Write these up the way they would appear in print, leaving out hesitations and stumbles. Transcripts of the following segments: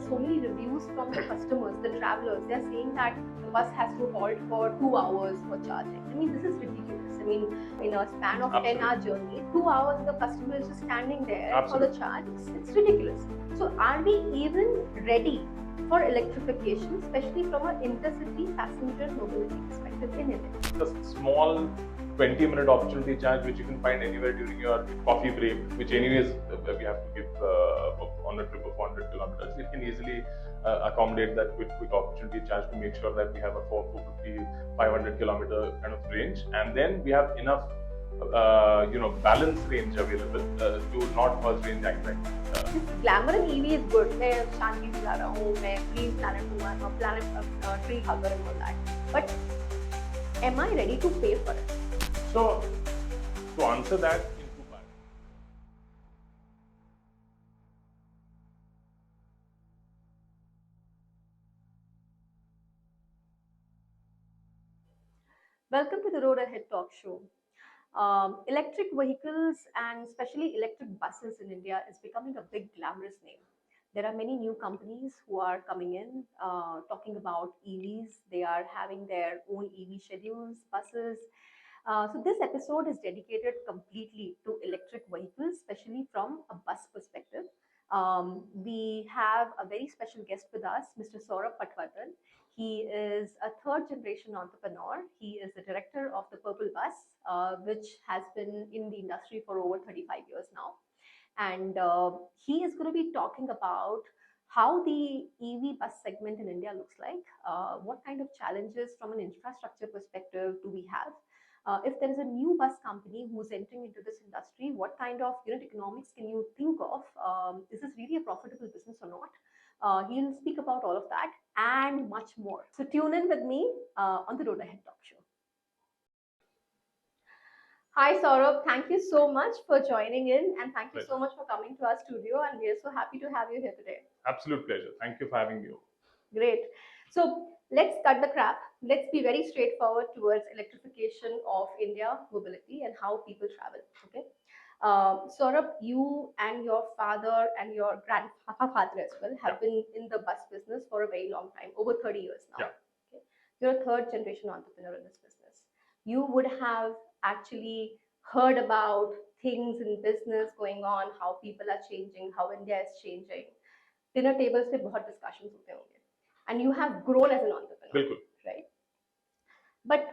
so many reviews from the customers, the travelers. They're saying that the bus has to halt for 2 hours for charging. I mean, this is ridiculous. I mean, in a span of 10-hour journey, 2 hours the customer is just standing there for the charge. It's ridiculous. So are we even ready for electrification, especially from an intercity passenger mobility perspective in India? The small 20-minute opportunity charge which you can find anywhere during your coffee break, which anyways we have to give on a trip of 400 kilometers. It can easily accommodate that quick opportunity charge to make sure that we have a 450, 500 kilometer kind of range, and then we have enough balance range available to not cause range anxiety. Glamour in EV is good. मैं शांति से जा रहा हूँ, मैं green planet हूँ, planet tree hugger and all that. But am I ready to pay for it? So, to answer that in two parts. Welcome to the Road Ahead Talk Show. Electric vehicles and especially electric buses in India is becoming a big glamorous name. There are many new companies who are coming in talking about EVs. They are having their own EV schedules, buses. So this episode is dedicated completely to electric vehicles, especially from a bus perspective. We have a very special guest with us, Mr. Saurabh Patwardhan. He is a third generation entrepreneur. He is the director of the Purple Bus, which has been in the industry for over 35 years now. And he is going to be talking about how the EV bus segment in India looks like, what kind of challenges from an infrastructure perspective do we have. If there is a new bus company who's entering into this industry, what kind of unit economics can you think of? Is this really a profitable business or not? He'll speak about all of that and much more. So tune in with me on the Road Ahead Talk Show. Hi Saurabh, thank you so much for joining in, and thank you so much for coming to our studio, and we are so happy to have you here today. Absolute pleasure. Thank you for having me. Great. So let's cut the crap. Let's be very straightforward towards electrification of India mobility and how people travel. Okay. Saurabh, you and your father and your grandfather as well have been in the bus business for a very long time, over 30 years now. Okay. You're a third generation entrepreneur in this business. You would have actually heard about things in business going on, how people are changing, how India is changing. Dinner tables पे बहुत discussions होते होंगे, and you have grown as an entrepreneur, right? But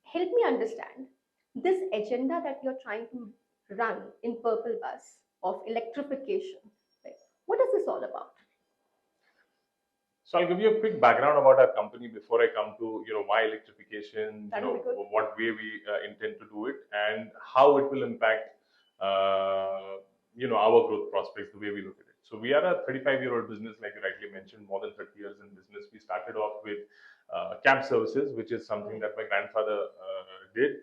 help me understand this agenda that you're trying to run in Purple Bus of electrification. Right? What is this all about? So I'll give you a quick background about our company before I come to why electrification, what way we intend to do it, and how it will impact our growth prospects, the way we look at it. So we are a 35-year-old business, like you rightly mentioned, more than 30 years in business. We started off with cab services, which is something that my grandfather did.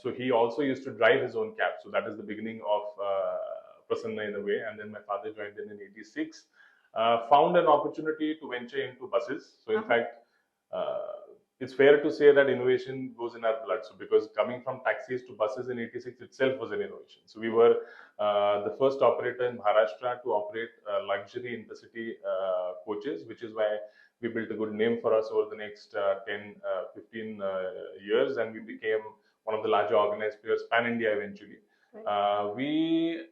So he also used to drive his own cab. So that is the beginning of Prasanna in a way. And then my father joined in '86. Found an opportunity to venture into buses. So in fact, it's fair to say that innovation goes in our blood. So because coming from taxis to buses in '86 itself was an innovation. So we were the first operator in Maharashtra to operate luxury intercity coaches, which is why we built a good name for us over the next 10, 15 years, and we became one of the larger organized players pan-India eventually. We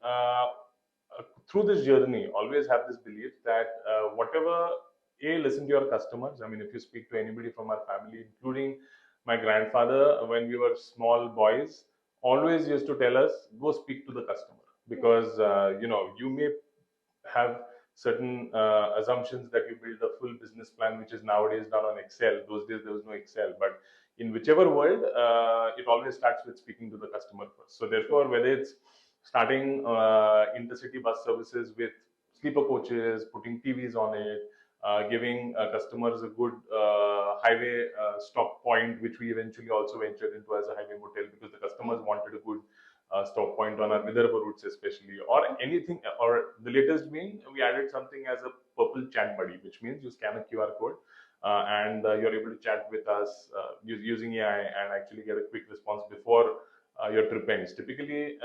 through this journey always have this belief that whatever listen to your customers. I mean, if you speak to anybody from our family, including my grandfather, when we were small boys, always used to tell us, go speak to the customer, because you may have certain assumptions that you build a full business plan, which is nowadays done on Excel. Those days there was no Excel, but in whichever world, it always starts with speaking to the customer first. So therefore, whether it's starting intercity bus services with sleeper coaches, putting TVs on it, giving customers a good highway stop point, which we eventually also ventured into as a highway motel, because the customers wanted a good stop point on our Vidarbha routes especially, or anything, or the latest being, we added something as a Purple Chat Buddy, which means you scan a QR code and you're able to chat with us using AI and actually get a quick response before your trip ends. Typically,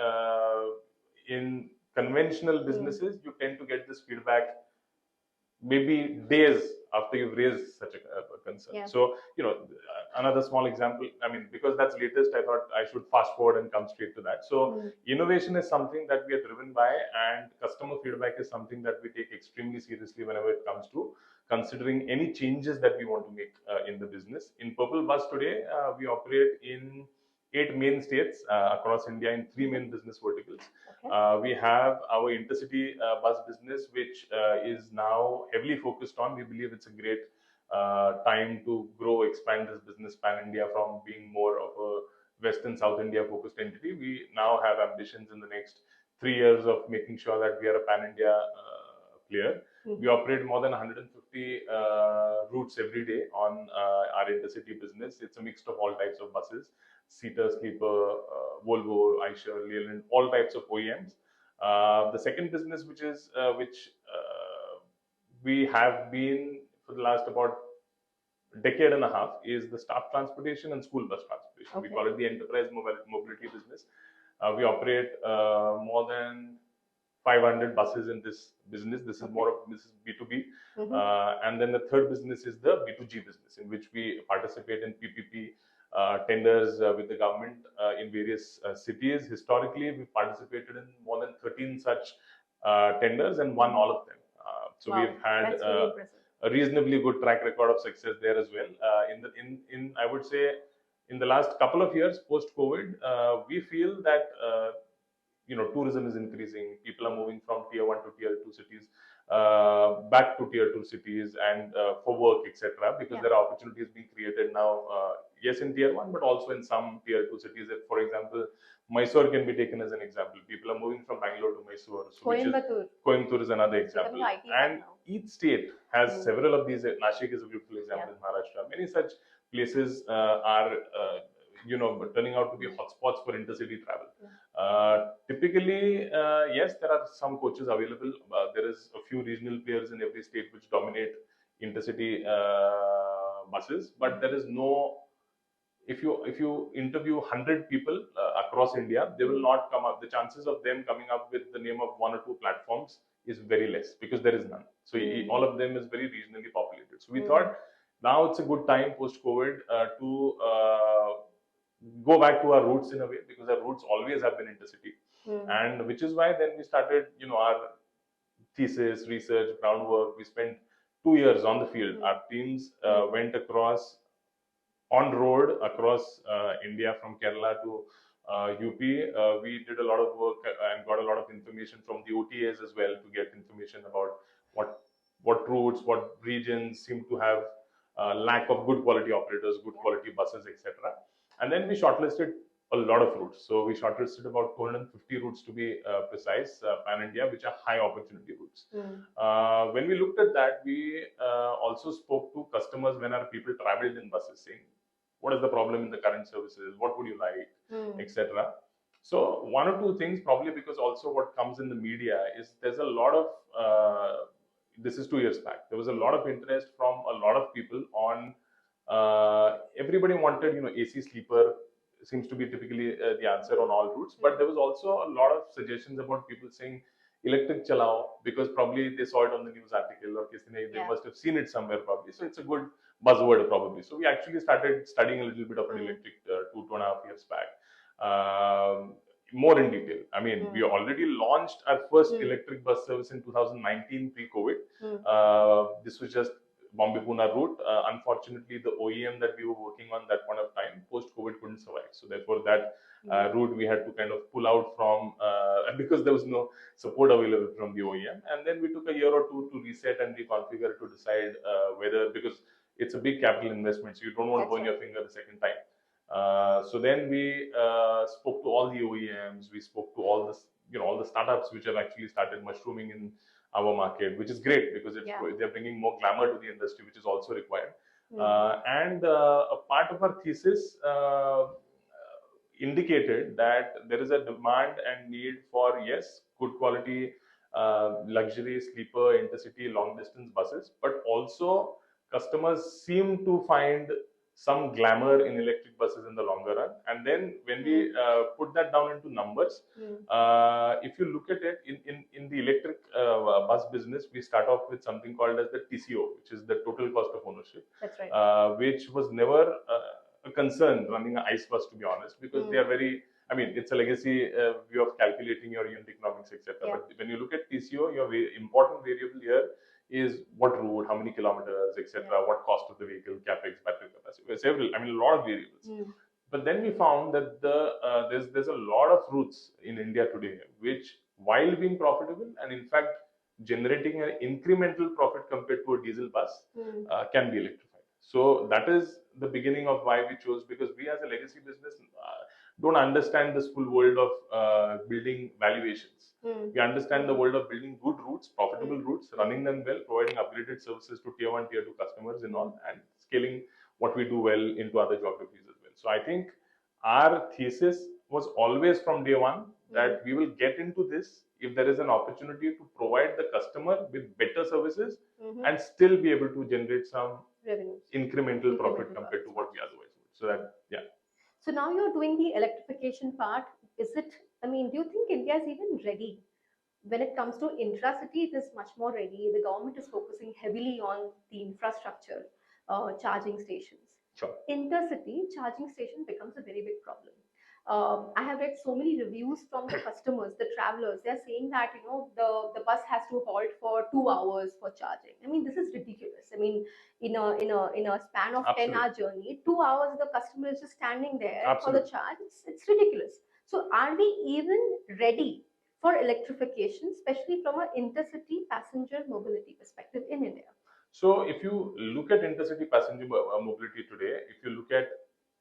in conventional businesses, you tend to get this feedback maybe days after you've raised such a concern. Yeah. So, another small example, I mean, because that's latest, I thought I should fast forward and come straight to that. So, innovation is something that we are driven by, and customer feedback is something that we take extremely seriously whenever it comes to considering any changes that we want to make in the business. In Purple Bus today, we operate in 8 main states across India in 3 main business verticals. Okay. We have our intercity bus business, which is now heavily focused on. We believe it's a great time to grow, expand this business pan India from being more of a West and South India focused entity. We now have ambitions in the next 3 years of making sure that we are a pan India player. We operate more than 150 routes every day on our intercity business. It's a mix of all types of buses, seater, sleeper, Volvo, Eicher, Leyland, all types of OEMs. The second business, which we have been for the last about decade and a half, is the staff transportation and school bus transportation. Okay. We call it the enterprise mobility business. We operate more than 500 buses in this business. This is more of this is B2B. And then the third business is the B2G business, in which we participate in PPP tenders with the government in various cities. Historically, we participated in more than 13 such tenders and won all of them. So wow, we've had a reasonably good track record of success there as well. In I would say in the last couple of years post COVID, we feel that tourism is increasing. People are moving from tier 1 to tier 2 cities back to tier 2 cities and for work, etc. Because there are opportunities being created now. Yes, in tier 1, but also in some tier 2 cities. For example, Mysore can be taken as an example. People are moving from Bangalore to Mysore. So Coimbatore is another example. And each state has several of these. Nashik is a beautiful example in Maharashtra. Many such places are turning out to be hotspots for intercity travel. Typically, yes, there are some coaches available. There is a few regional players in every state which dominate intercity buses, but there is no. If you interview 100 people across India, they will not come up. The chances of them coming up with the name of 1 or 2 platforms is very less, because there is none. So all of them is very regionally populated. So we thought now it's a good time post COVID to go back to our roots in a way, because our roots always have been intercity. And which is why then we started our thesis, research, groundwork. We spent 2 years on the field. Our teams went across on road across India, from Kerala to UP. We did a lot of work and got a lot of information from the OTAs as well, to get information about what routes, what regions seem to have lack of good quality operators, good quality buses, etc. And then we shortlisted a lot of routes. So we shortlisted about 250 routes to be precise, pan India, which are high opportunity routes. When we looked at that, we also spoke to customers when our people traveled in buses, saying, what is the problem in the current services? What would you like, etc. So 1 or 2 things, probably because also what comes in the media is there's a lot of this is 2 years back. There was a lot of interest from a lot of people on. Everybody wanted, AC sleeper seems to be typically the answer on all routes. But there was also a lot of suggestions about people saying electric chalao, because probably they saw it on the news article, or they must have seen it somewhere probably. So it's a good buzzword probably. So we actually started studying a little bit of an electric 2.5 years back. More in detail. I mean, we already launched our first electric bus service in 2019 pre-COVID. This was just Bombay-Pune route. Unfortunately, the OEM that we were working on that point of time, post-COVID, couldn't survive. So therefore, that route we had to kind of pull out from, because there was no support available from the OEM. And then we took a year or 2 to reset and reconfigure to decide whether, because it's a big capital investment, so you don't want to burn your finger the second time. So then we spoke to all the OEMs. We spoke to all the startups which have actually started mushrooming in our market, which is great, because they're bringing more glamour to the industry, which is also required. And a part of our thesis indicated that there is a demand and need for, yes, good quality luxury sleeper intercity long distance buses, but also customers seem to find some glamour in electric buses in the longer run. And then when we put that down into numbers, if you look at it in the electric bus business, we start off with something called as the TCO, which is the total cost of ownership. That's right. Which was never a concern running an ICE bus, to be honest, because they are very, I mean, it's a legacy view of calculating your unit economics, etc. Yeah. But when you look at TCO, your important variable here is what route, how many kilometers, etc., what cost of the vehicle, capex, battery capacity, several, I mean, a lot of variables. But then we found that there's a lot of routes in India today which, while being profitable and in fact generating an incremental profit compared to a diesel bus, can be electrified. So that is the beginning of why we chose, because we as a legacy business don't understand this full world of building valuations. We understand the world of building good routes, profitable routes, running them well, providing upgraded services to tier 1, tier 2 customers and all, and scaling what we do well into other geographies as well. So I think our thesis was always from day one that we will get into this if there is an opportunity to provide the customer with better services and still be able to generate some revenues, incremental profit compared to what we otherwise would. So that, yeah. So now you're doing the electrification part. Is it, I mean, do you think India is even ready? When it comes to intracity, it is much more ready. The government is focusing heavily on the infrastructure, charging stations. Sure. Intercity charging station becomes a very big problem. I have read so many reviews from the customers, the travelers. They are saying that the bus has to halt for 2 hours for charging. I mean, this is ridiculous. I mean, in a span of Absolutely. 10-hour journey, 2 hours the customer is just standing there Absolutely. for the charge. It's ridiculous. So, are we even ready for electrification, especially from an intercity passenger mobility perspective in India? So if you look at intercity passenger mobility today, if you look at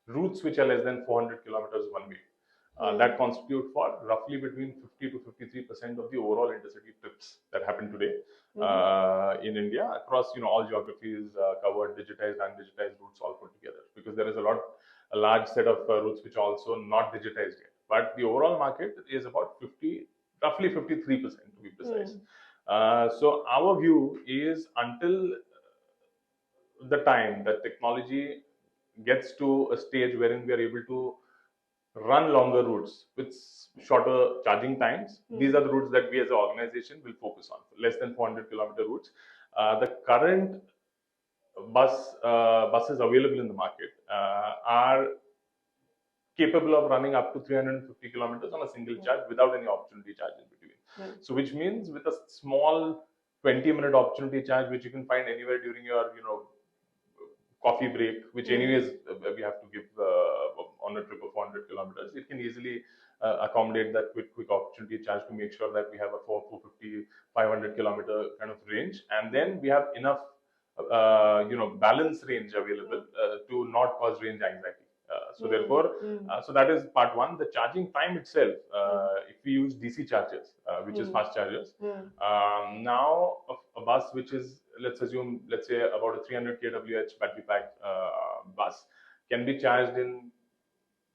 routes which are less than 400 kilometers one way, that constitute for roughly between 50 to 53% of the overall intercity trips that happen today in India across all geographies, covered, digitized, undigitized routes all put together, because there is a large set of routes which are also not digitized yet. But the overall market is about roughly 53% to be precise. So our view is, until the time that technology gets to a stage wherein we are able to run longer routes with shorter charging times, these are the routes that we as an organization will focus on. Less than 400-kilometer routes. The current buses available in the market are capable of running up to 350 kilometers on a single charge without any opportunity charge in between. So which means with a small 20-minute opportunity charge, which you can find anywhere during your coffee break, which anyways we have to give on a trip of 400 kilometers, it can easily accommodate that quick opportunity charge to make sure that we have a 450, 500 kilometer kind of range, and then we have enough balance range available to not cause range anxiety. So therefore, so that is part one. The charging time itself, if we use DC chargers, which is fast chargers, now a bus which is, let's say about a 300 kWh battery pack bus can be charged in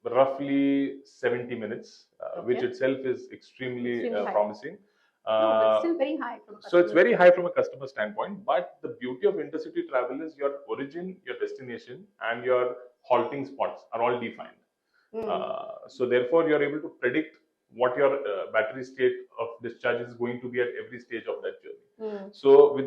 roughly 70 minutes, which itself is extremely promising. No, but still very high from so it's very high from a customer standpoint, but the beauty of intercity travel is your origin, your destination, and your halting spots are all defined. So therefore, you're able to predict what your battery state of discharge is going to be at every stage of that journey. So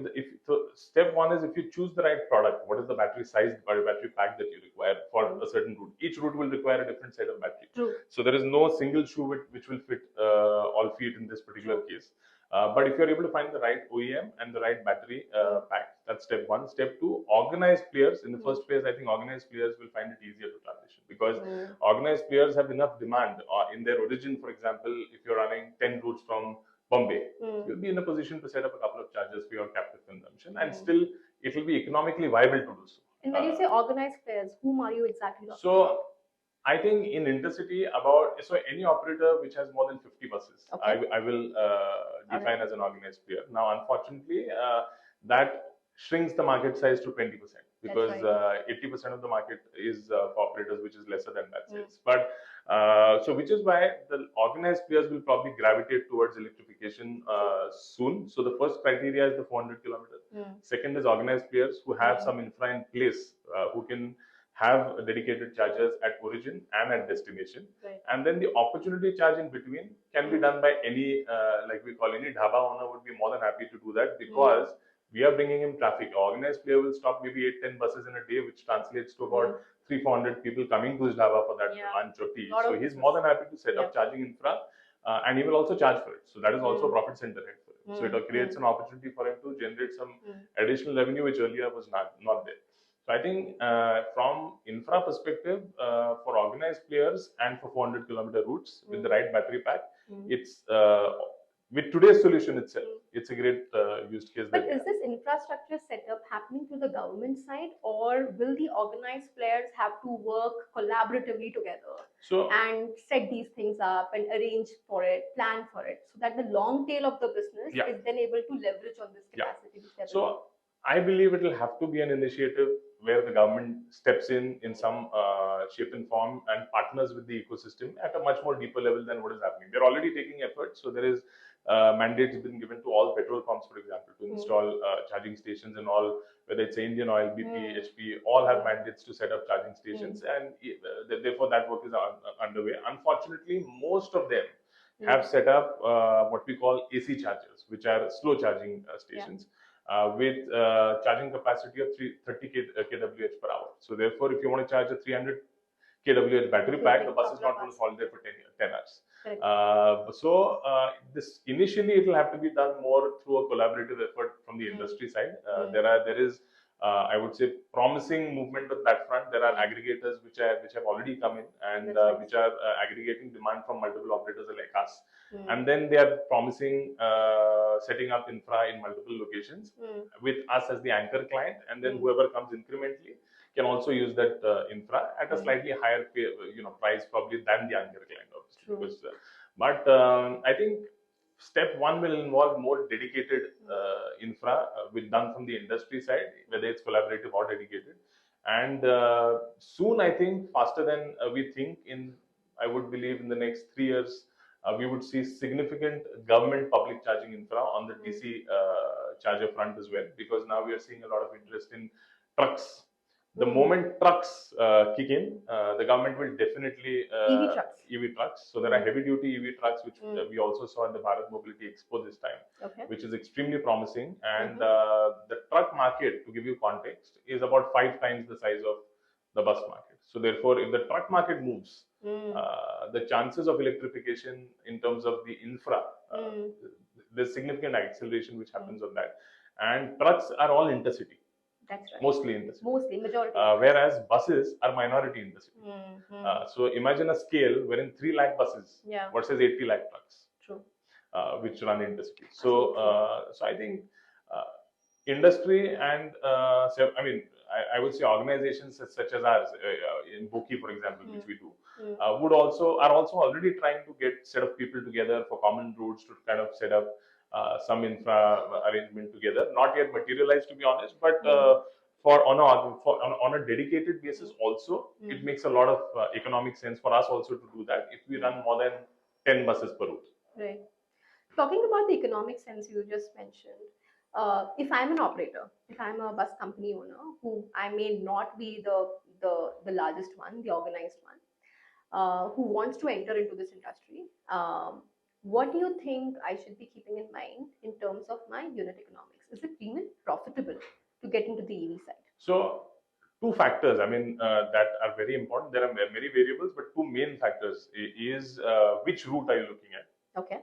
step one is, if you choose the right product, what is the battery size or battery pack that you require for a certain route? Each route will require a different set of battery. So there is no single shoe which will fit all feet in this particular case. But if you're able to find the right OEM and the right battery pack, that's step one. Step two, organized players. In the first phase, I think organized players will find it easier to transition, because organized players have enough demand in their origin. For example, if you're running 10 routes from Bombay, you'll be in a position to set up a couple of chargers for your captive consumption, and still it will be economically viable to do so. And when you say organized players, whom are you exactly talking about? So I think in intercity, any operator which has more than 50 buses, I will define as an organized player. Now, unfortunately, that shrinks the market size to 20%, because 80% of the market is for operators which is lesser than that size. But so which is why the organized players will probably gravitate towards electrification soon. So the first criteria is the 400 kilometers. Second is organized players who have some infra in place, who can have dedicated chargers at origin and at destination. Right. And then the opportunity charge in between can be done by any, like we call any dhaba owner would be more than happy to do that, because we are bringing in traffic. Organized player will stop maybe 8-10 buses in a day, which translates to about 300-400 people coming to his dhaba for that lunch or tea. So he's more than happy to set up charging infra, and he will also charge for it. So that is also a profit center head for him. So it creates an opportunity for him to generate some additional revenue, which earlier was not there. So I think from infra perspective, for organized players and for 400-kilometer routes with the right battery pack, it's with today's solution itself, it's a great use case. But is this infrastructure setup happening through the government side, or will the organized players have to work collaboratively together and set these things up and arrange for it, plan for it, so that the long tail of the business is then able to leverage on this capacity? So I believe it will have to be an initiative where the government steps in some shape and form and partners with the ecosystem at a much more deeper level than what is happening. They're already taking efforts. So there is mandates been given to all petrol pumps, for example, to install charging stations and all, whether it's Indian Oil, BP, HP, all have mandates to set up charging stations, and therefore that work is underway. Unfortunately, most of them have set up what we call AC chargers, which are slow charging stations. With charging capacity of 30 kWh per hour. So therefore, if you want to charge a 300 kWh battery pack, the bus is not going to hold there for 10 hours. This initially it will have to be done more through a collaborative effort from the industry side. There is I would say promising movement on that front. There are aggregators which have already come in and which are aggregating demand from multiple operators like us. And then they are promising setting up infra in multiple locations with us as the anchor client, and then whoever comes incrementally can also use that infra at a slightly higher price probably than the anchor client, obviously. But I think step one will involve more dedicated infra done from the industry side, whether it's collaborative or dedicated. And soon, I think, faster than we think, I would believe in the next 3 years, we would see significant government public charging infra on the DC charger front as well, because now we are seeing a lot of interest in trucks. The moment trucks kick in, the government will definitely EV trucks. So there are heavy duty EV trucks, which we also saw in the Bharat Mobility Expo this time, which is extremely promising. And the truck market, to give you context, is about 5 times the size of the bus market. So therefore, if the truck market moves, the chances of electrification in terms of the infra, there's significant acceleration which happens on that. And trucks are all intercity. That's right. Mostly intercity. Mostly, majority. Whereas buses are minority intercity. So imagine a scale wherein 3 lakh buses versus 80 lakh trucks. True. Which run intercity. So, so I think industry and I would say organizations such as ours, in Boki, for example, which we do, are also already trying to get set of people together for common routes to kind of set up some infra arrangement together. Not yet materialized, to be honest, but on a dedicated basis also, it makes a lot of economic sense for us also to do that if we run more than 10 buses per route. Right. Talking about the economic sense you just mentioned, if I'm an operator, if I'm a bus company owner, who I may not be the largest one, the organized one, who wants to enter into this industry, what do you think I should be keeping in mind in terms of my unit economics? Is it even profitable to get into the EV side? So, 2 factors, that are very important. There are many variables, but 2 main factors is which route are you looking at? Okay.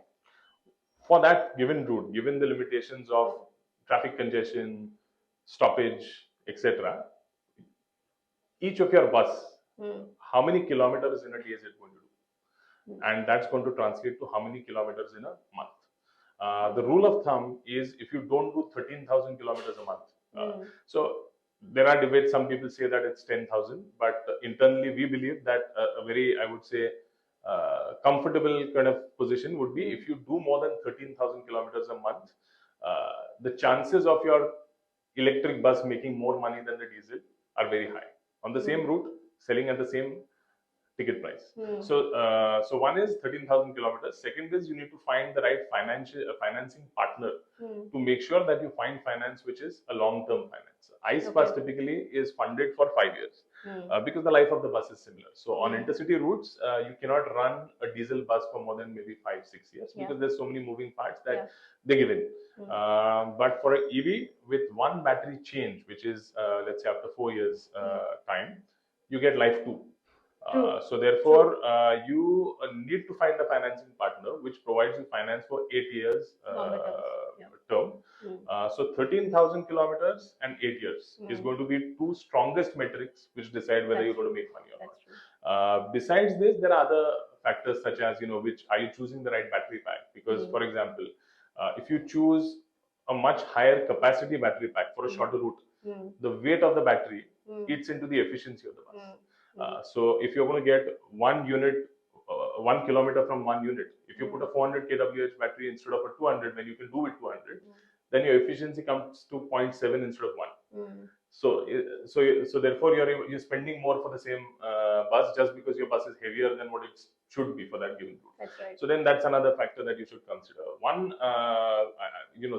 For that given route, given the limitations of traffic congestion, stoppage, etc., each of your bus, how many kilometers in a day is it going to do? And that's going to translate to how many kilometers in a month. The rule of thumb is if you don't do 13,000 kilometers a month. So there are debates. Some people say that it's 10,000, but internally we believe that a very, I would say, comfortable kind of position would be if you do more than 13,000 kilometers a month, the chances of your electric bus making more money than the diesel are very high. On the same route, selling at the same ticket price. So one is 13,000 kilometers. Second is you need to find the right financing partner to make sure that you find finance which is a long-term finance. ICE bus typically is funded for 5 years because the life of the bus is similar. So on intercity routes, you cannot run a diesel bus for more than maybe 5-6 years because there's so many moving parts that they give in. But for an EV with one battery change, which is let's say after 4 years time, you get life too. So therefore, you need to find a financing partner which provides you finance for 8 years term. So 13,000 kilometers and 8 years is going to be two strongest metrics which decide whether you're going to make money or not. Besides this, there are other factors such as which are you choosing the right battery pack? Because for example, if you choose a much higher capacity battery pack for a shorter route, the weight of the battery eats into the efficiency of the bus. So if you're going to get 1 kilometer from one unit, if you put a 400 kWh battery instead of a 200, when you can do it 200, then your efficiency comes to 0.7 instead of 1. So therefore you're spending more for the same bus just because your bus is heavier than what it should be for that given route. That's right. So then that's another factor that you should consider. One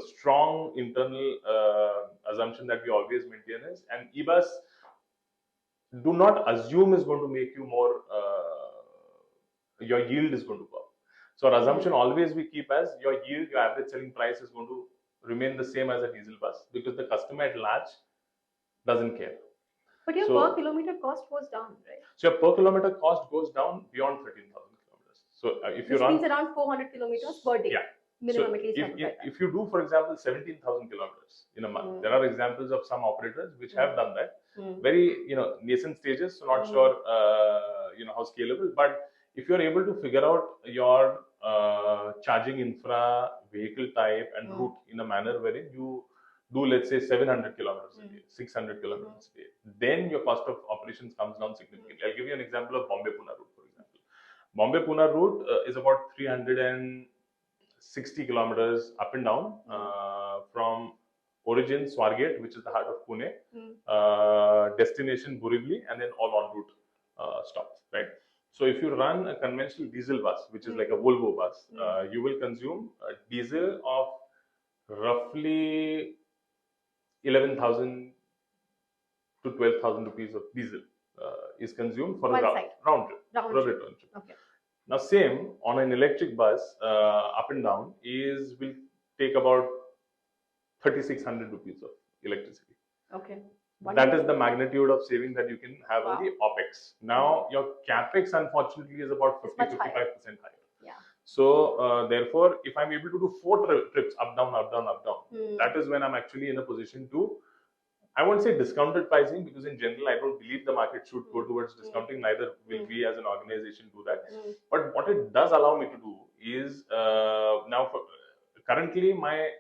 strong internal assumption that we always maintain is an e-bus do not assume is going to make you more, your yield is going to go up. So our assumption always we keep as your yield, your average selling price is going to remain the same as a diesel bus because the customer at large doesn't care. But your per kilometer cost goes down, right? So your per kilometer cost goes down beyond 13,000 kilometers. So if you run, means around 400 kilometers per day. Yeah. Minimum, so at least. if you do, for example, 17,000 kilometers in a month, there are examples of some operators which have done that. Very nascent stages, so not sure how scalable. But if you are able to figure out your charging infra, vehicle type, and route in a manner wherein you do, let's say, 700 kilometers a day, 600 kilometers a day, then your cost of operations comes down significantly. I'll give you an example of Bombay-Pune route, for example. Bombay-Pune route is about 360 kilometers up and down from origin Swargate, which is the heart of Pune, destination Borivali, and then all en route stops, right? So if you run a conventional diesel bus, which is like a Volvo bus, you will consume a diesel of roughly 11,000 to 12,000 rupees of diesel is consumed for a round trip. Okay. Now, same on an electric bus, up and down will take about 3,600 rupees of electricity. Okay. That is the magnitude of saving that you can have on the OPEX. Now, your CAPEX, unfortunately, is about 50-55% higher. Yeah. So, therefore, if I'm able to do 4 trips up, down, up, down, up, down, that is when I'm actually in a position to, I won't say discounted pricing, because in general, I don't believe the market should go towards discounting. Neither will we as an organization do that. But what it does allow me to do is, now, currently, my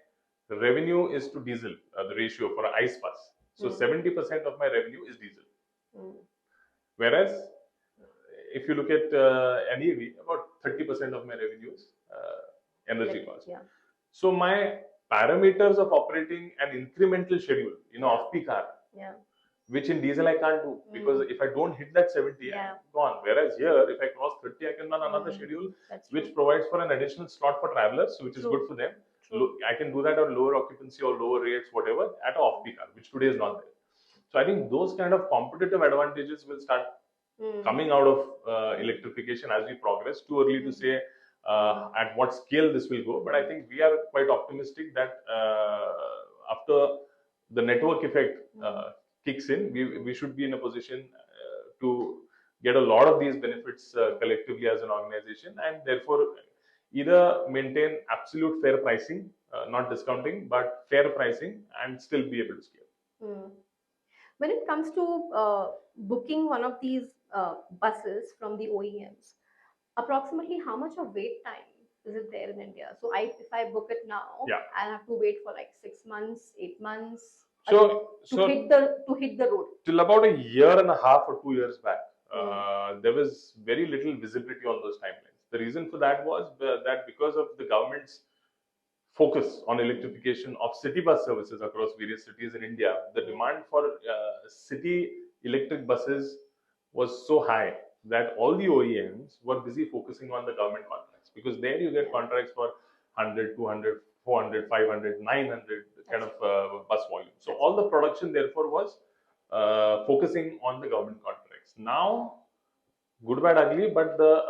revenue is to diesel, the ratio for an ICE bus. So 70% of my revenue is diesel. Whereas, if you look at an EV, about 30% of my revenue is energy cost. Yeah. So my parameters of operating an incremental schedule, off-peak hour, which in diesel I can't do, because if I don't hit that 70, I'm gone. Whereas here, if I cross 30, I can run another schedule, which provides for an additional slot for travelers, which is good for them. I can do that on lower occupancy or lower rates, whatever, at an off-peak hour, which today is not there. So I think those kind of competitive advantages will start coming out of electrification as we progress. Too early to say at what scale this will go, but I think we are quite optimistic that after the network effect kicks in, we should be in a position to get a lot of these benefits collectively as an organization, and therefore either maintain absolute fair pricing, not discounting, but fair pricing, and still be able to scale. When it comes to booking one of these buses from the OEMs, approximately how much of wait time is it there in India? So if I book it now, I'll have to wait for like 6 months, 8 months to hit the road. Till about a year and a half or 2 years back, there was very little visibility on those timelines. The reason for that was that because of the government's focus on electrification of city bus services across various cities in India, the demand for city electric buses was so high that all the OEMs were busy focusing on the government contracts, because there you get contracts for 100, 200, 400, 500, 900 kind of bus volume. So all the production therefore was focusing on the government contracts. Now, good, bad, ugly, but the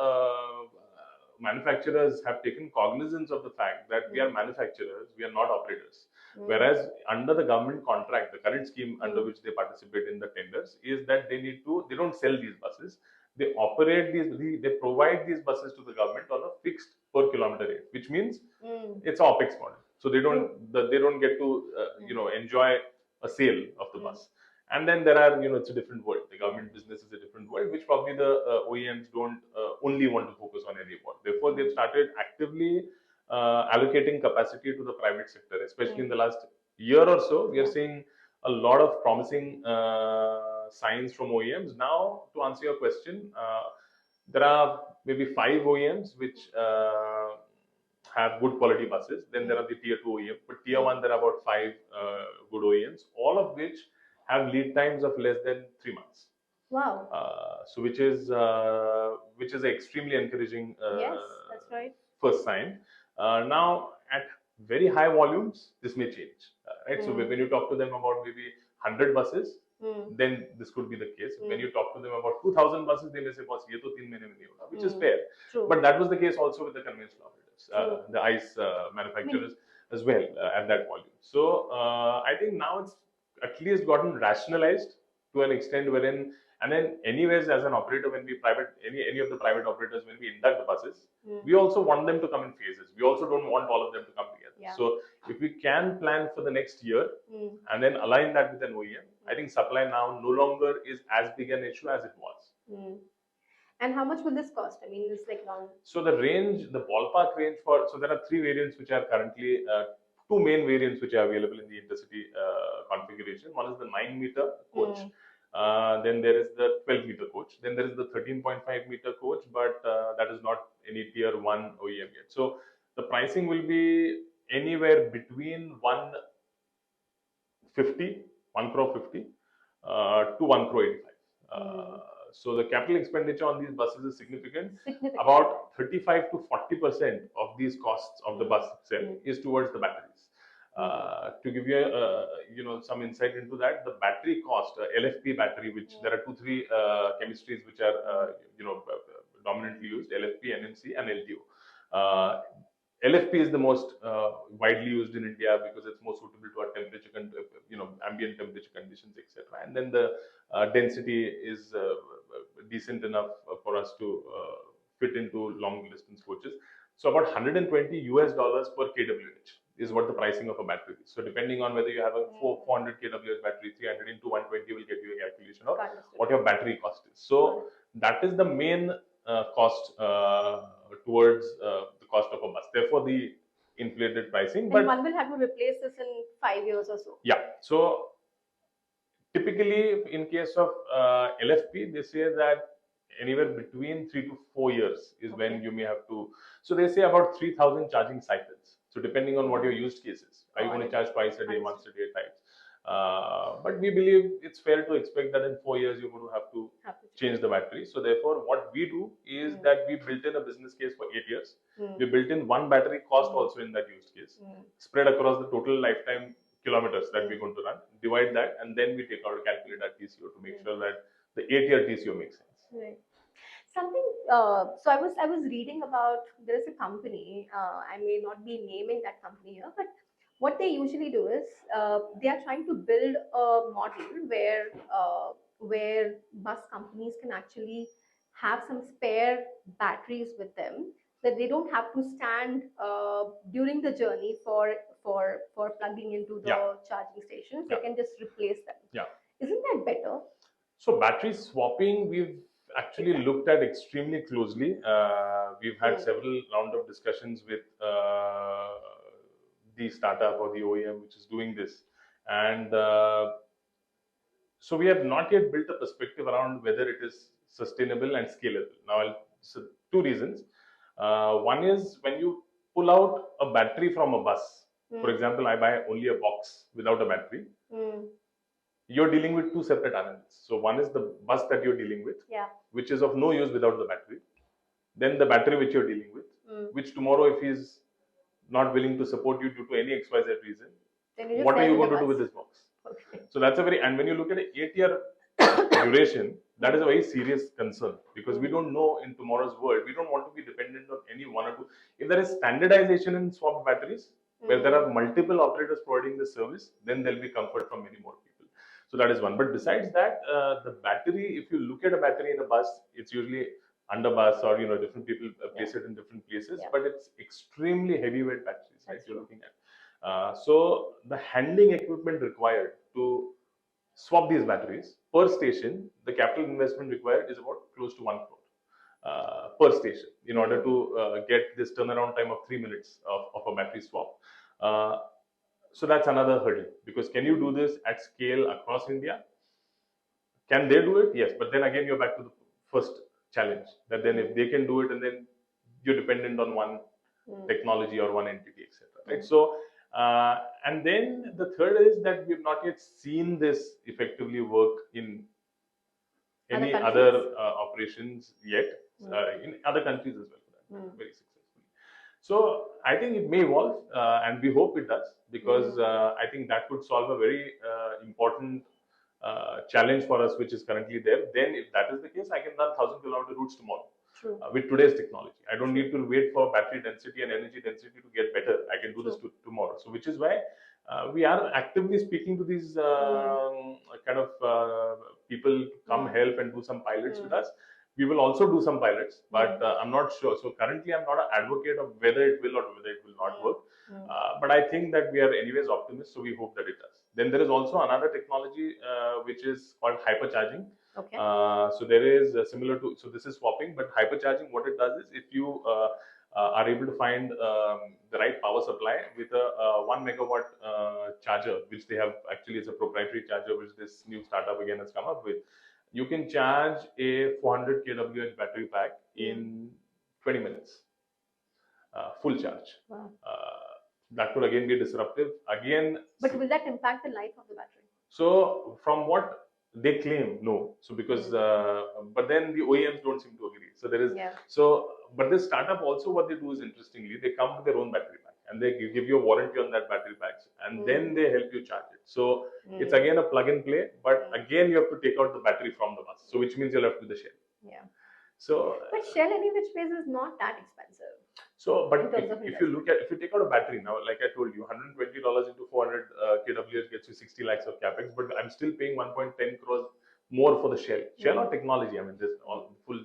manufacturers have taken cognizance of the fact that we are manufacturers, we are not operators. Whereas under the government contract, the current scheme under which they participate in the tenders is that they don't sell these buses, they operate they provide these buses to the government on a fixed per kilometer rate, which means it's OPEX model. So they don't get to enjoy a sale of the bus. And then there are, it's a different world. The government business is a different world, which probably the OEMs don't only want to focus on anymore. Therefore, they've started actively allocating capacity to the private sector, especially in the last year or so. We are seeing a lot of promising signs from OEMs. Now, to answer your question, there are maybe 5 OEMs which have good quality buses. Then there are the tier 2 OEMs, but tier 1 there are about 5 good OEMs, all of which have lead times of less than 3 months. Wow. So which is extremely encouraging. Yes, that's right. First sign. Now at very high volumes, this may change. Right. So when you talk to them about maybe 100 buses, then this could be the case. When you talk to them about 2,000 buses, they may say, "Boss, ye to 3 mahine mein nahi hoga," which is fair. True. But that was the case also with the conventional operators, the ICE manufacturers as well at that volume. So I think now it's at least gotten rationalized to an extent wherein, and then anyways, as an operator, when we any of the private operators, when we induct the buses, we also want them to come in phases. We also don't want all of them to come together. Yeah. So if we can plan for the next year and then align that with an OEM, I think supply now no longer is as big an issue as it was. And how much will this cost? I mean, it's like long. So the ballpark range so there are 3 variants which are currently, 2 main variants which are available in the intercity configuration. One is the 9-meter coach. Then there is the 12-meter coach. Then there is the 13.5-meter coach, but that is not any tier 1 OEM yet. So the pricing will be anywhere between 1 crore 50 to 1 crore 85. So the capital expenditure on these buses is significant. About 35 to 40% of these costs of the bus itself is towards the batteries. To give you some insight into that, the battery cost, LFP battery, which there are 2-3 chemistries which are dominantly used: LFP, NMC, and LTO. LFP is the most widely used in India because it's more suitable to our temperature, ambient temperature conditions, etc. And then the density is decent enough for us to fit into long distance coaches. So about $120 per kWh is what the pricing of a battery is. So depending on whether you have a 400 kWh battery, 300 into 120 will give you a calculation of what your battery cost is. So that is the main cost towards the cost of a bus. Therefore, the inflated pricing. And but one will have to replace this in 5 years or so. Yeah. So typically, in case of LFP, they say that anywhere between 3 to 4 years is when you may have to. So they say about 3,000 charging cycles. So depending on what your use case is, are you going to charge twice a day, once a day, times? But we believe it's fair to expect that in 4 years you're going to have to change the battery. So therefore, what we do is that we built in a business case for 8 years. We built in one battery cost also in that use case, spread across the total lifetime kilometers that we're going to run, divide that, and then we take out a calculate our TCO to make sure that the 8-year TCO makes sense. Right. Something. So I was reading about, there is a company. I may not be naming that company here, but what they usually do is they are trying to build a model where bus companies can actually have some spare batteries with them, that they don't have to stand during the journey for plugging into the charging stations. They can just replace them. Yeah. Isn't that better? So battery swapping, we've actually looked at extremely closely. We've had several round of discussions with the startup or the OEM which is doing this, and so we have not yet built a perspective around whether it is sustainable and scalable. Now, so 2 reasons. One is when you pull out a battery from a bus. For example, I buy only a box without a battery. you're dealing with two separate animals. So one is the bus that you're dealing with, which is of no use without the battery. Then the battery which you're dealing with, which tomorrow if he's not willing to support you due to any XYZ reason, what are you going to do with this box? Okay. So that's a very, and when you look at an 8-year duration, that is a very serious concern, because we don't know in tomorrow's world, we don't want to be dependent on any one or two. If there is standardization in swapped batteries, where there are multiple operators providing the service, then there'll be comfort from many more people. So that is one. But besides that, the battery, if you look at a battery in a bus, it's usually under bus, or different people place it in different places, but it's extremely heavyweight batteries, right? You're looking at. So the handling equipment required to swap these batteries per station, the capital investment required is about close to 1 crore per station, in order to get this turnaround time of 3 minutes of a battery swap. So that's another hurdle, because can you do this at scale across India? Can they do it? Yes, but then again you're back to the first challenge, that then if they can do it, and then you're dependent on one technology or one entity, etc. Right? So and then the third is that we've not yet seen this effectively work in any other operations yet, in other countries as well, for that, very successfully. So I think it may evolve, and we hope it does, because I think that would solve a very important challenge for us, which is currently there. Then if that is the case, I can run 1,000-kilometer routes tomorrow. With today's technology, I don't need to wait for battery density and energy density to get better. I can do this tomorrow. So which is why we are actively speaking to these kind of people to come help and do some pilots with us. We will also do some pilots, but I'm not sure. So currently, I'm not an advocate of whether it will or whether it will not work. But I think that we are anyways optimists, so we hope that it does. Then there is also another technology which is called hypercharging. Okay. So there is similar to, so this is swapping, but hypercharging, what it does is, if you are able to find the right power supply with a 1 megawatt charger, which they have, actually it's a proprietary charger which this new startup again has come up with, you can charge a 400 kWh battery pack in 20 minutes, full charge. Wow. That could again be disruptive. Again, but will that impact the life of the battery? So from what they claim, no. So because but then the OEMs don't seem to agree. So there is so, but this startup also, what they do is, interestingly, they come with their own battery pack, and they give you a warranty on that battery pack, and then they help you charge it. So it's again a plug and play, but again you have to take out the battery from the bus, so which means you'll have to do the shell. Yeah. So but shell any which ways is not that expensive. So, but if you look at, if you take out a battery now, like I told you, $120 into 400 kWh gets you 60 lakhs of capex, but I'm still paying 1.10 crores more for the shell. Shell or technology, I mean, this all full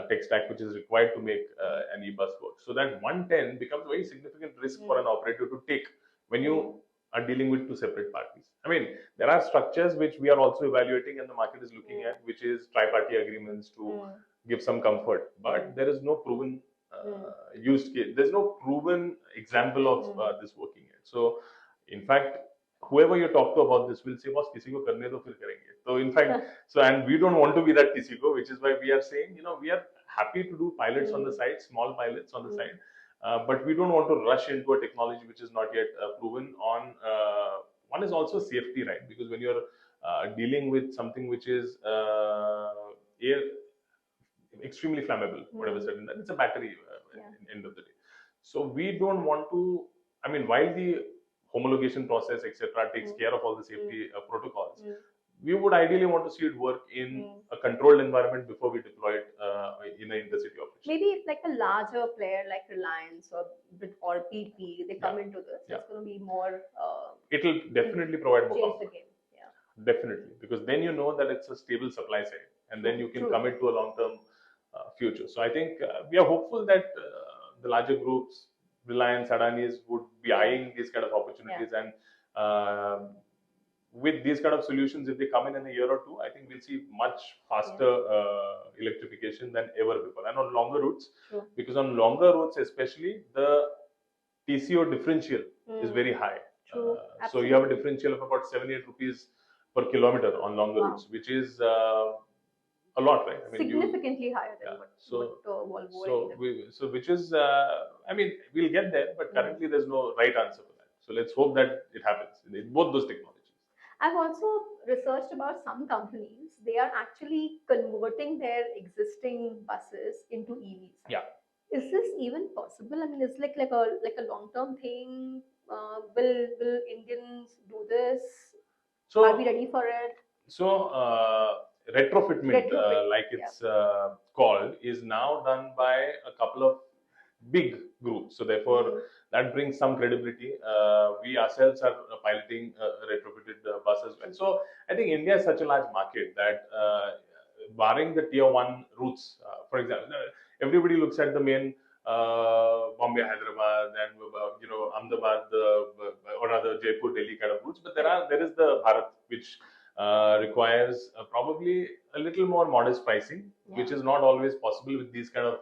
tech stack which is required to make an e-bus work. So that 110 becomes a very significant risk for an operator to take when you are dealing with two separate parties. I mean, there are structures which we are also evaluating and the market is looking at, which is tri-party agreements to give some comfort, but there is no proven use case. There's no proven example of this working yet. So, in fact, whoever you talk to about this will say, "Boss, किसी को करने दो फिर करेंगे." So, in fact, so, and we don't want to be that किसी को, which is why we are saying, we are happy to do pilots on the side, small pilots on the side, but we don't want to rush into a technology which is not yet proven on. One is also safety, right? Because when you're dealing with something which is air extremely flammable, whatever said in that, it's a battery end of the day. So we don't want to, I mean, while the homologation process, etc., takes care of all the safety protocols, we would ideally want to see it work in a controlled environment before we deploy it in an intercity operation. Maybe like a larger player like Reliance or PP, they come into this. It's going to be more. It'll definitely provide more comfort. Change the game. Yeah. Definitely, because then you know that it's a stable supply side, and then you can commit to a long-term future. So I think we are hopeful that the larger groups, Reliance, Adani's, would be eyeing these kind of opportunities, and with these kind of solutions, if they come in a year or two, I think we'll see much faster electrification than ever before. And on longer routes, because on longer routes especially, the TCO differential is very high. So you have a differential of about 7-8 rupees per kilometer on longer routes, which is a lot, right? I mean, significantly higher than what Volvo. So which is, I mean, we'll get there, but currently there's no right answer for that. So let's hope that it happens in both those technologies. I've also researched about some companies. They are actually converting their existing buses into EVs. Yeah. Is this even possible? I mean, it's like a long term thing. Will Indians do this? Are we So ready for it? so retrofitment, Retrofitting, like yeah. it's called, is now done by a couple of big groups. So therefore, that brings some credibility. We ourselves are piloting retrofitted bus as well. So I think India is such a large market that, barring the tier one routes, for example, everybody looks at the main Bombay, Hyderabad, and Ahmedabad, or rather Jaipur, Delhi kind of routes. But there is the Bharat, which requires probably a little more modest pricing, which is not always possible with these kind of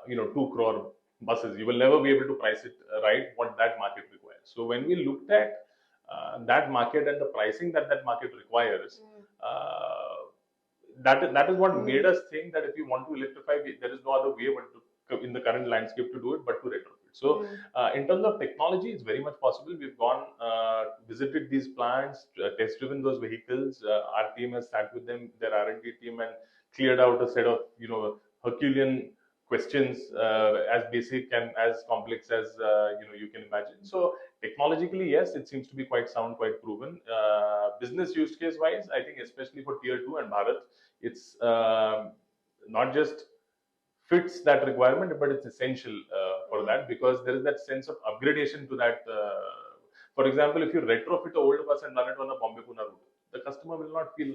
2 crore buses. You will never be able to price it right what that market requires. So when we looked at that market and the pricing that that market requires, that is what made us think that if we want to electrify, there is no other way but to, in the current landscape, to do it but to retrofit. So in terms of technology, it's very much possible. We've gone, visited these plants, test driven those vehicles. Our team has sat with them, their R&D team, and cleared out a set of Herculean questions, as basic and as complex as you can imagine. So technologically, yes, it seems to be quite sound, quite proven. Business use case wise, I think especially for tier 2 and Bharat, it's not just fits that requirement, but it's essential for that, because there is that sense of upgradation to that. For example, if you retrofit a old bus and run it on a Bombay Pune route, the customer will not feel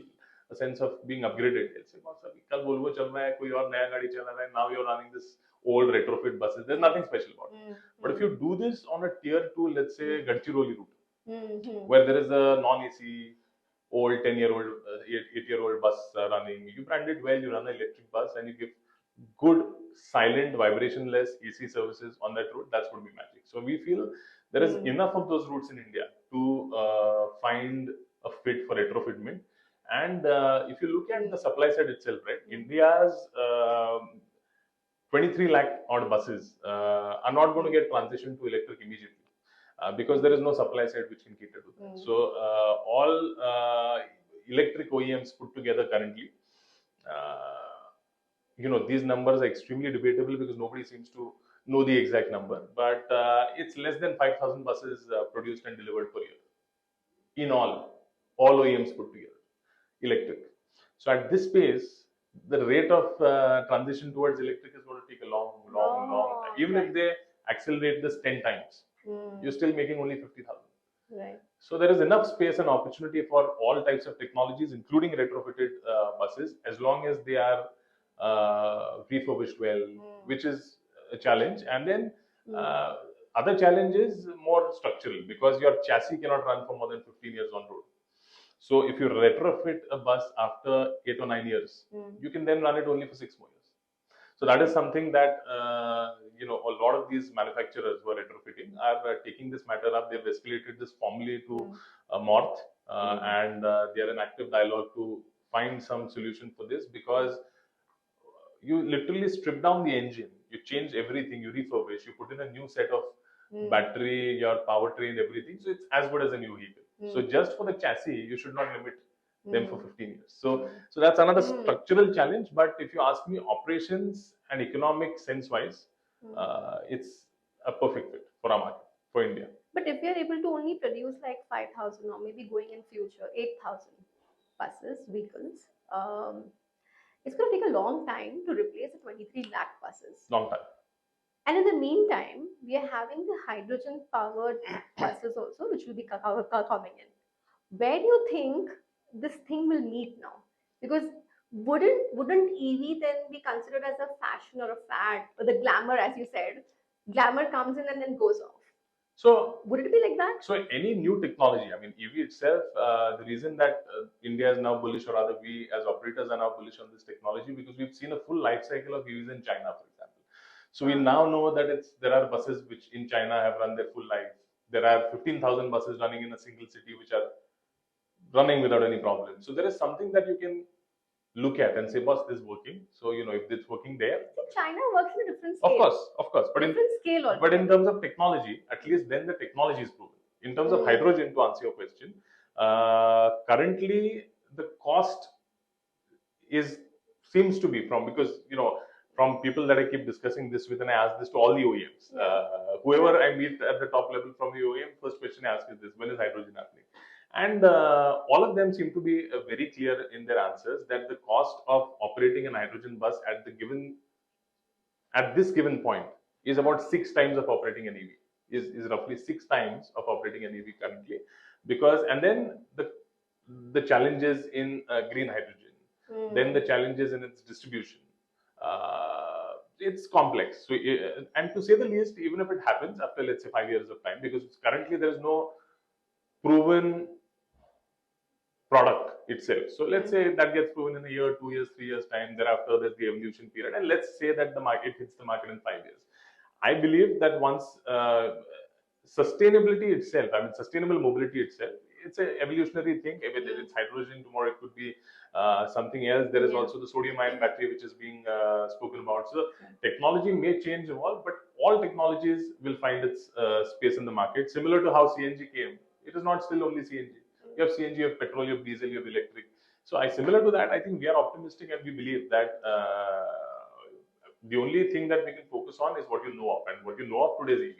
a sense of being upgraded. He'll say, "Boss, abhi kal Volvo chal raha hai, koi aur naya gaadi chal raha hai. Now you're running this old retrofit buses. There's nothing special about it." But if you do this on a tier 2, let's say Gadchiroli route, where there is a non-AC old 10-year-old, 8-year-old bus running, you brand it well, you run an electric bus, and you give good, silent, vibrationless AC services on that route, that's going to be magic. So we feel there is enough of those routes in India to find a fit for retrofitment. And if you look at the supply side itself, right, India's 23 lakh odd buses are not going to get transitioned to electric immediately. Because there is no supply side which can cater to that. So all electric OEMs put together currently, these numbers are extremely debatable because nobody seems to know the exact number, but it's less than 5,000 buses produced and delivered per year in all OEMs put together, electric. So at this pace, the rate of transition towards electric is going to take a long time. Even if they accelerate this 10 times, you're still making only 50,000. Right. So there is enough space and opportunity for all types of technologies, including retrofitted buses, as long as they are refurbished well, which is a challenge. And then other challenge is more structural, because your chassis cannot run for more than 15 years on road. So if you retrofit a bus after 8 or 9 years, you can then run it only for 6 more years. So that is something that a lot of these manufacturers who are retrofitting are taking this matter up. They've escalated this formally to Morth, and they are in active dialogue to find some solution for this, because you literally strip down the engine, you change everything, you refurbish, you put in a new set of battery, your powertrain, everything. So it's as good as a new vehicle. So just for the chassis, you should not limit them for 15 years. So that's another structural challenge. But if you ask me, operations and economic sense wise, it's a perfect fit for our market, for India. But if we are able to only produce like 5,000 or maybe going in future 8,000 buses, vehicles, it's going to take a long time to replace the 23 lakh buses. Long time. And in the meantime, we are having the hydrogen powered buses also, which will be coming in. Where do you think this thing will meet now? Because wouldn't EV then be considered as a fashion or a fad, or the glamour, as you said? Glamour comes in and then goes off. So would it be like that? So any new technology, I mean, EV itself, the reason that India is now bullish, or rather we as operators are now bullish on this technology, because we've seen a full life cycle of EVs in China, for example. So we now know that there are buses which in China have run their full life. There are 15,000 buses running in a single city which are running without any problem. So there is something that you can look at and say, boss, this is working. So, if it's working there. China works in a different scale. Of course. But scale also. But in terms of technology, at least then the technology is proven. In terms of hydrogen, to answer your question, Currently, the cost is seems to be from, because from people that I keep discussing this with, and I ask this to all the OEMs. Whoever I meet at the top level from the OEM, first question I ask is this: when is hydrogen happening? And all of them seem to be very clear in their answers that the cost of operating an hydrogen bus at this given point is about 6 times of operating an EV. Is roughly 6 times of operating an EV currently, because and then the challenges in green hydrogen, then the challenges in its distribution. It's complex. So, and to say the least, even if it happens after, let's say, 5 years of time, because currently there is no proven product itself. So let's say that gets proven in a year, 2 years, 3 years time. Thereafter, there's the evolution period, and let's say that the market hits the market in 5 years. I believe that once sustainability itself, I mean, sustainable mobility itself, it's an evolutionary thing. Whether it's hydrogen tomorrow, it could be something else. There is also the sodium-ion battery, which is being spoken about. So technology may change, evolve, but all technologies will find its space in the market. Similar to how CNG came, it is not still only CNG. You have CNG, you have petrol, you have diesel, you have electric. So similar to that, I think we are optimistic, and we believe that the only thing that we can focus on is what you know of, and what you know of today is EV.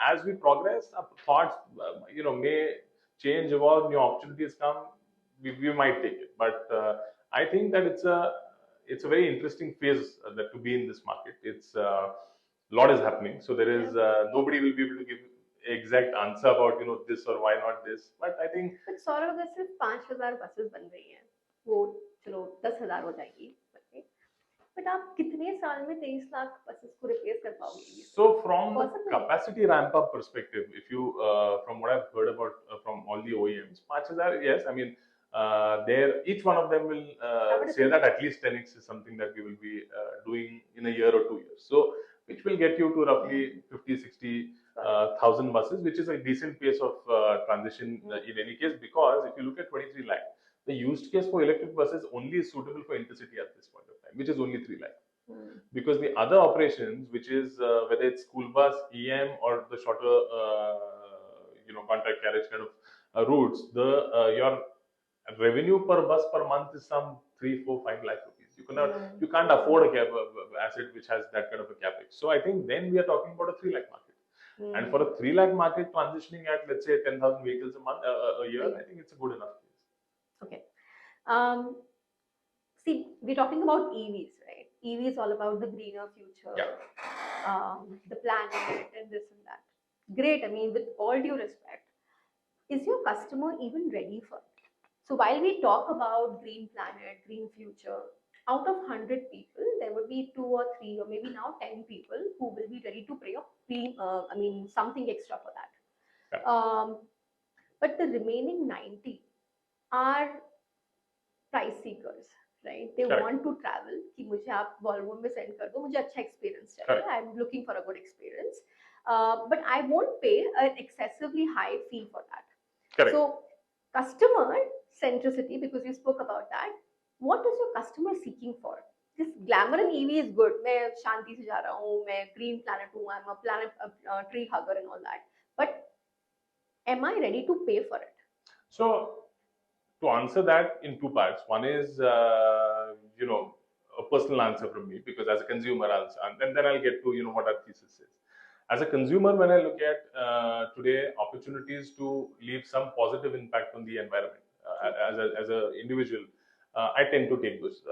As we progress, our thoughts, may change, evolve, new opportunities come. We might take it, but I think that it's a very interesting phase that to be in this market. It's lot is happening, so there is nobody will be able to give exact answer about this or why not this. But I think Saurabh, अगर सिर्फ 5,000 buses बन रही हैं, वो चलो 10,000 हो जाएगी, but आप कितने साल में 23 लाख बसेस को रिप्लेस कर पाओगे? So from the capacity ramp up perspective, if you from what I've heard about from all the OEMs, 5,000, yes, I mean there each one of them will say that at least 10x is something that we will be doing in a year or 2 years. So which will get you to roughly 50, 60,000 buses, which is a decent pace of transition in any case, because if you look at 23 lakh, the used case for electric buses only is suitable for intercity at this point of time, which is only 3 lakh. Because the other operations, which is whether it's school bus, EM, or the shorter, contract carriage kind of routes, your revenue per bus per month is some 3, 4, 5 lakh rupees. You can't afford a asset which has that kind of a capex. So I think then we are talking about a 3 lakh market. And for a 3 lakh market, transitioning at, let's say, 10,000 vehicles a year, I think it's a good enough case. Okay. See, we're talking about EVs, right? EV is all about the greener future, the planet, and this and that. Great. I mean, with all due respect, is your customer even ready for it? So while we talk about green planet, green future, out of 100 people, there would be 2 or 3 or maybe now 10 people who will be ready to pay something extra for that. But the remaining 90 are price seekers, right? They want to travel. कि मुझे आप Volvo में send कर दो, मुझे अच्छा experience चाहिए. I'm looking for a good experience, but I won't pay an excessively high fee for that. Correct. So customer centricity, because you spoke about that, what is your customer seeking for? This glamour in EV is good. मैं शांति से जा रहा हूँ, मैं green planet हूँ, I'm a planet tree hugger and all that. But am I ready to pay for it? So to answer that in two parts, one is a personal answer from me, because as a consumer, and then I'll get to what our thesis is. As a consumer, when I look at today opportunities to leave some positive impact on the environment, as a individual, I tend to take those,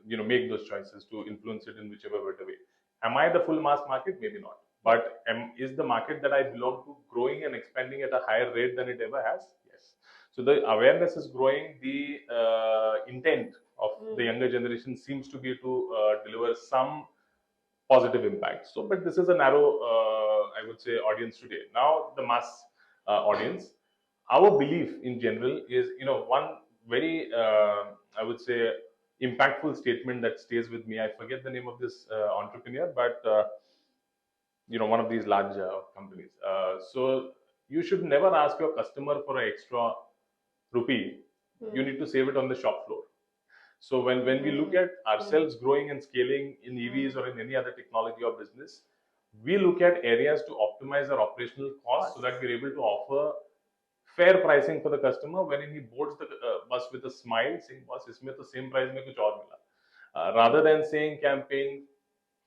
make those choices to influence it in whichever way. Am I the full mass market? Maybe not. But is the market that I belong to growing and expanding at a higher rate than it ever has? Yes. So the awareness is growing. The intent of the younger generation seems to be to deliver some positive impact. So, but this is a narrow, I would say, audience today. Now, the mass audience, our belief in general is, one very, I would say, impactful statement that stays with me. I forget the name of this entrepreneur, but one of these large companies. So you should never ask your customer for an extra rupee. You need to save it on the shop floor. So when we look at ourselves growing and scaling in EVs or in any other technology or business, we look at areas to optimize our operational costs so that we're able to offer fair pricing for the customer when he boards the bus with a smile, saying, "Boss, इसमें तो same price में कुछ और मिला." Rather than saying campaign,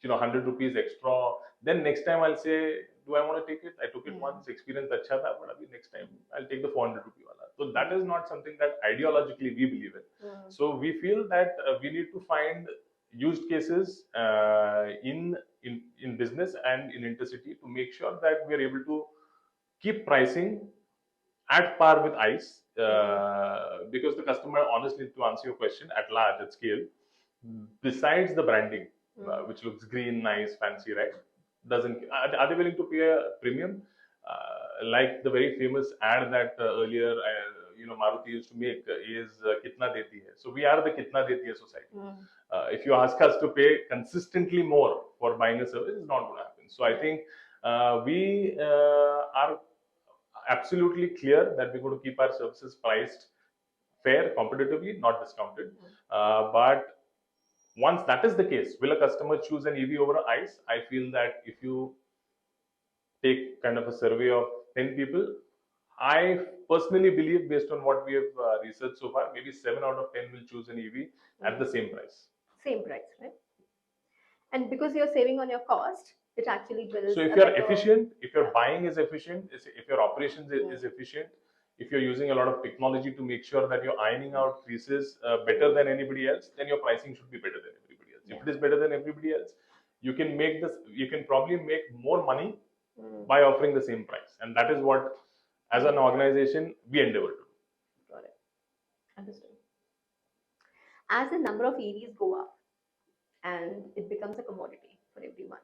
100 rupees extra, then next time I'll say, do I want to take it? I took it once, experience अच्छा था, but अभी next time I'll take the 400 rupee wala. So that is not something that ideologically we believe in. So we feel that we need to find used cases in business and in intercity to make sure that we are able to keep pricing at par with ICE, because the customer, honestly, to answer your question, at large, at scale, besides the branding, which looks green, nice, fancy, right? Are they willing to pay a premium? Like the very famous ad that earlier, Maruti used to make is "Kitna deti hai." So we are the "Kitna deti hai" society. If you ask us to pay consistently more for buying a service, it's not going to happen. So I think we are absolutely clear that we're going to keep our services priced fair, competitively, not discounted. But once that is the case, will a customer choose an EV over ICE? I feel that if you take kind of a survey of 10 people, I personally believe, based on what we have researched so far, maybe 7 out of 10 will choose an EV at the same price. Same price, right? And because you're saving on your cost, it actually builds. So if you're efficient, if your buying is efficient, if your operations is efficient, if you're using a lot of technology to make sure that you're ironing out creases better than anybody else, then your pricing should be better than everybody else. If it is better than everybody else, you can probably make more money by offering the same price, and that is what, as an organization, we endeavor to do. Got it. Understood. As the number of EVs go up and it becomes a commodity for everyone,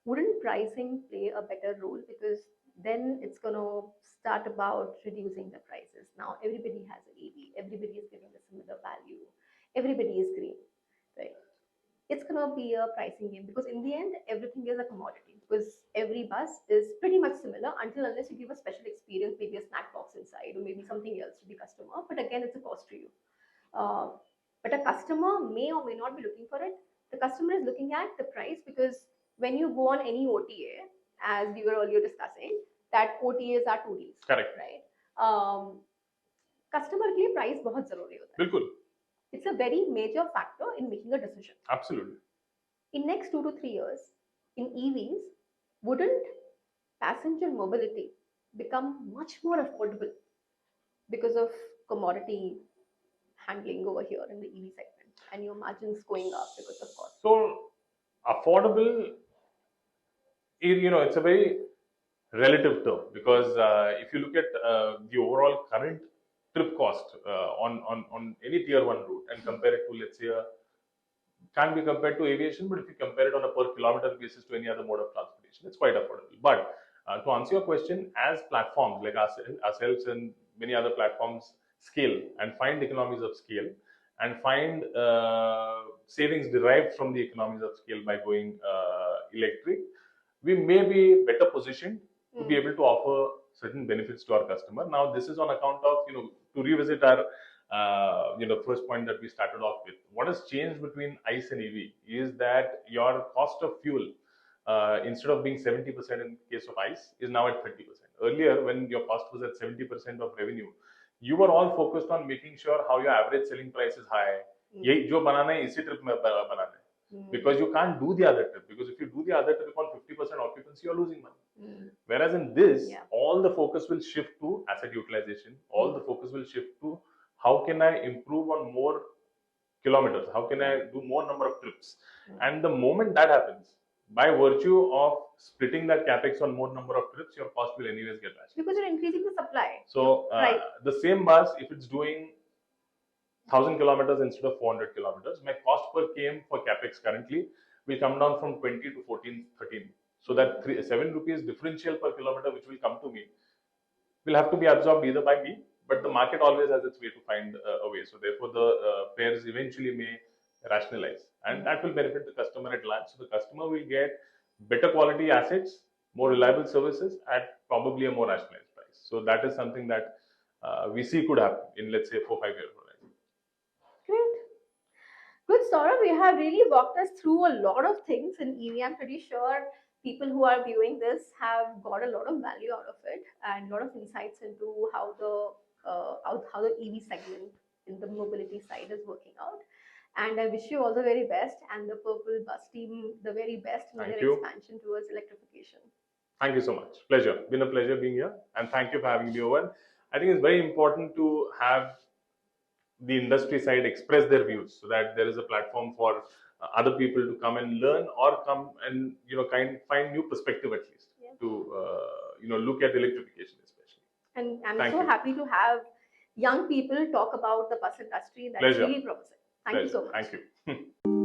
wouldn't pricing play a better role? Because then it's going to start about reducing the prices. Now everybody has an EV, everybody is giving a similar value, everybody is green, right? It's going to be a pricing game, because in the end everything is a commodity, because every bus is pretty much similar until unless you give a special experience, maybe a snack box inside or maybe something else to the customer, but again it's a cost to you. uh, but a customer may or may not be looking for it. The customer is looking at the price, because when you go on any OTA, as we were earlier discussing, that OTAs are 2Ds. Correct. Right? Customer के लिए price बहुत जरूरी होता है. बिल्कुल. It's a very major factor in making a decision. Absolutely. In next 2 to 3 years, in EVs, wouldn't passenger mobility become much more affordable because of commodity handling over here in the EV segment, and your margins going up because of cost? So affordable, it's a very relative term, because if you look at the overall current trip cost on any tier 1 route and compare it to, let's say, can be compared to aviation, but if you compare it on a per kilometer basis to any other mode of transportation, it's quite affordable. But to answer your question, as platforms like ourselves and many other platforms scale and find economies of scale and find savings derived from the economies of scale by going electric, we may be better positioned to be able to offer certain benefits to our customer. Now, this is on account of, to revisit our first point that we started off with. What has changed between ICE and EV is that your cost of fuel, instead of being 70% in case of ICE, is now at 30%. Earlier, when your cost was at 70% of revenue, you were all focused on making sure how your average selling price is high. यही जो बनाना है इसी trip में बनाना है. Because you can't do the other trip. Because if you do the other trip on 50% occupancy, you're losing money. Whereas in this, all the focus will shift to asset utilization. All the focus will shift to how can I improve on more kilometers? How can I do more number of trips? And the moment that happens, by virtue of splitting that capex on more number of trips, your cost will anyways get rationalized. Because you're increasing the supply. So the same bus, if it's doing 1,000 kilometers instead of 400 kilometers, my cost per km for capex currently will come down from 20 to 14, 13. So that 7 rupees differential per kilometer which will come to me will have to be absorbed either by me, but the market always has its way to find a way. So therefore, the fares eventually may rationalize, and that will benefit the customer at large. So the customer will get better quality assets, more reliable services at probably a more rationalized price. So that is something that we see could happen in, let's say, 4-5 years. Great. Good, Saurabh. We have really walked us through a lot of things in EV. I'm pretty sure people who are viewing this have got a lot of value out of it and a lot of insights into how the EV segment in the mobility side is working out. And I wish you all the very best and the Purple Bus team the very best in Thank their you. expansion towards electrification. Thank you so much. Pleasure. Been a pleasure being here. And thank you for having me over. I think it's very important to have the industry side express their views so that there is a platform for other people to come and learn or come and find new perspective at least to look at electrification especially. And I'm Thank so you. happy to have young people talk about the bus industry. That's Pleasure. really promising. Thank you so much. Thank you.